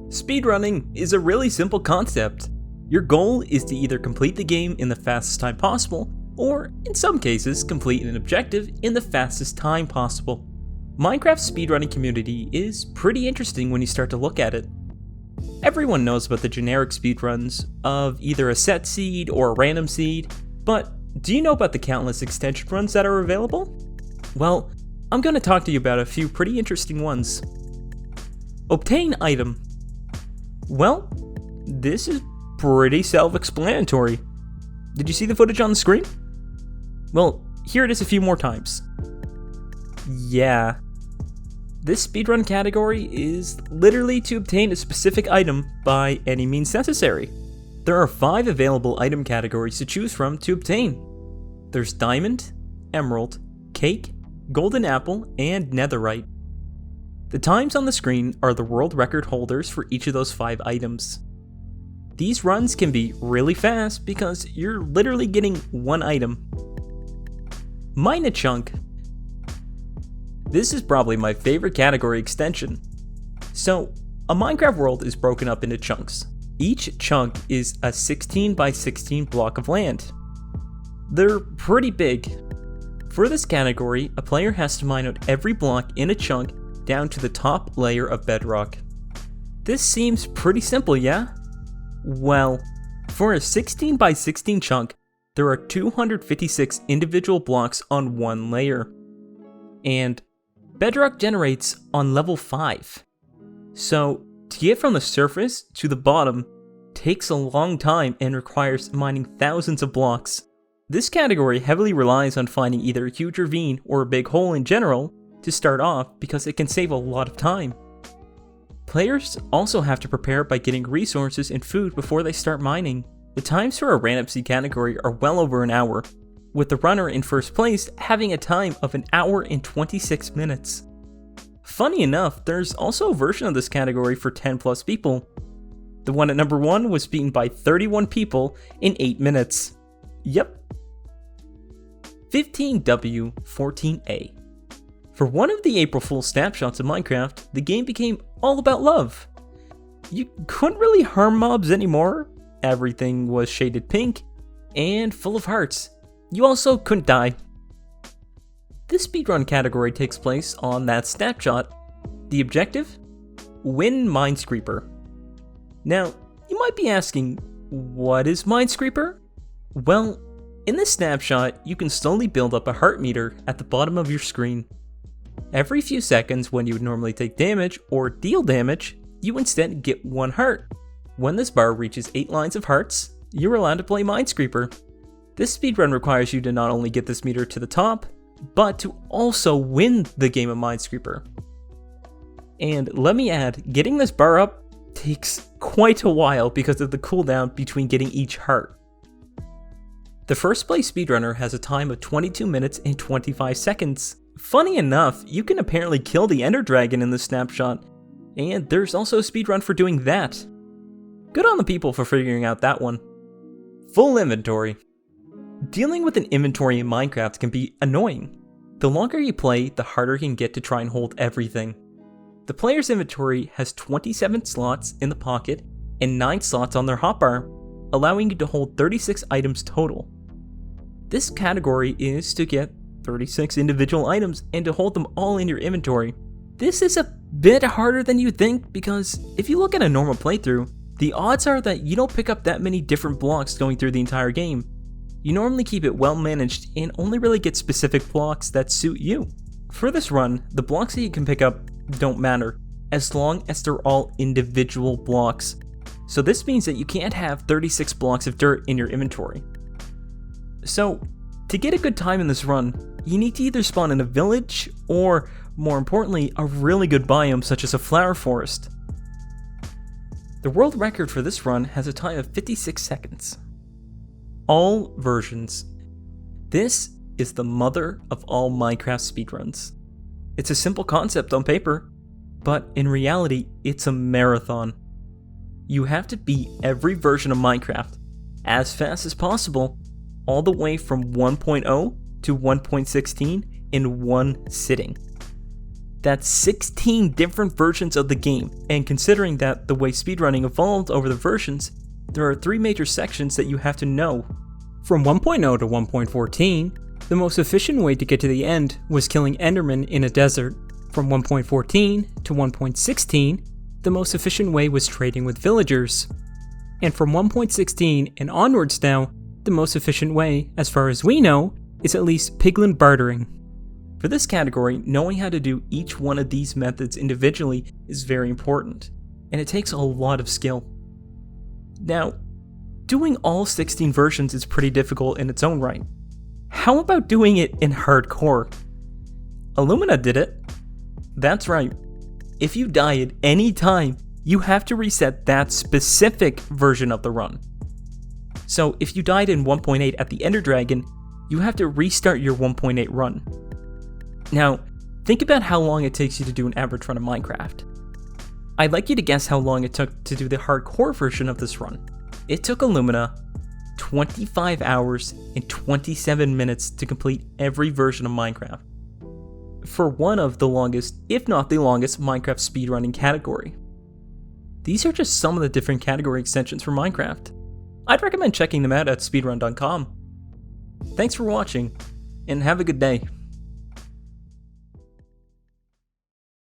Speedrunning is a really simple concept. Your goal is to either complete the game in the fastest time possible, or in some cases, complete an objective in the fastest time possible. Minecraft's speedrunning community is pretty interesting when you start to look at it. Everyone knows about the generic speedruns of either a set seed or a random seed, but do you know about the countless extension runs that are available? Well, I'm going to talk to you about a few pretty interesting ones. Obtain item. Well, this is pretty self-explanatory. Did you see the footage on the screen? Well, here it is a few more times. Yeah. This speedrun category is literally to obtain a specific item by any means necessary. There are 5 available item categories to choose from to obtain. There's Diamond, Emerald, Cake, Golden Apple, and Netherite. The times on the screen are the world record holders for each of those 5 items. These runs can be really fast because you're literally getting one item. Mine a chunk. This is probably my favorite category extension. So, a Minecraft world is broken up into chunks. Each chunk is a 16 by 16 block of land. They're pretty big. For this category, a player has to mine out every block in a chunk down to the top layer of bedrock. This seems pretty simple, yeah? Well, for a 16 by 16 chunk, there are 256 individual blocks on one layer. And bedrock generates on level 5. So, to get from the surface to the bottom takes a long time and requires mining thousands of blocks. This category heavily relies on finding either a huge ravine or a big hole in general to start off because it can save a lot of time. Players also have to prepare by getting resources and food before they start mining. The times for a random seed category are well over an hour, with the runner in first place having a time of 1 hour and 26 minutes. Funny enough, there's also a version of this category for 10 plus people. The one at number 1 was beaten by 31 people in 8 minutes. Yep. 15W14A. For one of the April Fool's snapshots of Minecraft, the game became all about love. You couldn't really harm mobs anymore, everything was shaded pink, and full of hearts. You also couldn't die. This speedrun category takes place on that snapshot. The objective? Win Minescreeper. Now, you might be asking, what is Minescreeper? Well, in this snapshot, you can slowly build up a heart meter at the bottom of your screen. Every few seconds when you would normally take damage or deal damage, you instead get 1 heart. When this bar reaches 8 lines of hearts, you're allowed to play Minescreeper. This speedrun requires you to not only get this meter to the top, but to also win the game of Minescreeper. And let me add, getting this bar up takes quite a while because of the cooldown between getting each heart. The first place speedrunner has a time of 22 minutes and 25 seconds. Funny enough, you can apparently kill the Ender Dragon in this snapshot, and there's also a speedrun for doing that. Good on the people for figuring out that one. Full inventory. Dealing with an inventory in Minecraft can be annoying. The longer you play, the harder it can get to try and hold everything. The player's inventory has 27 slots in the pocket and 9 slots on their hotbar, allowing you to hold 36 items total. This category is to get 36 individual items and to hold them all in your inventory. This is a bit harder than you think because if you look at a normal playthrough, the odds are that you don't pick up that many different blocks going through the entire game. You normally keep it well managed and only really get specific blocks that suit you. For this run, the blocks that you can pick up don't matter, as long as they're all individual blocks. So this means that you can't have 36 blocks of dirt in your inventory. So, to get a good time in this run, you need to either spawn in a village, or, more importantly, a really good biome such as a flower forest. The world record for this run has a time of 56 seconds. All versions. This is the mother of all Minecraft speedruns. It's a simple concept on paper, but in reality, it's a marathon. You have to beat every version of Minecraft as fast as possible, all the way from 1.0 to 1.16 in one sitting. That's 16 different versions of the game, and considering that the way speedrunning evolved over the versions, there are 3 major sections that you have to know. From 1.0 to 1.14, the most efficient way to get to the end was killing Endermen in a desert. From 1.14 to 1.16, the most efficient way was trading with villagers. And from 1.16 and onwards now, the most efficient way, as far as we know, is at least piglin bartering. For this category, knowing how to do each one of these methods individually is very important, and it takes a lot of skill. Now, doing all 16 versions is pretty difficult in its own right. How about doing it in hardcore? Illumina did it. That's right. If you die at any time, you have to reset that specific version of the run. So if you died in 1.8 at the Ender Dragon, you have to restart your 1.8 run. Now, think about how long it takes you to do an average run of Minecraft. I'd like you to guess how long it took to do the hardcore version of this run. It took Illumina 25 hours and 27 minutes to complete every version of Minecraft, for one of the longest, if not the longest, Minecraft speedrunning category. These are just some of the different category extensions for Minecraft. I'd recommend checking them out at speedrun.com. Thanks for watching, and have a good day.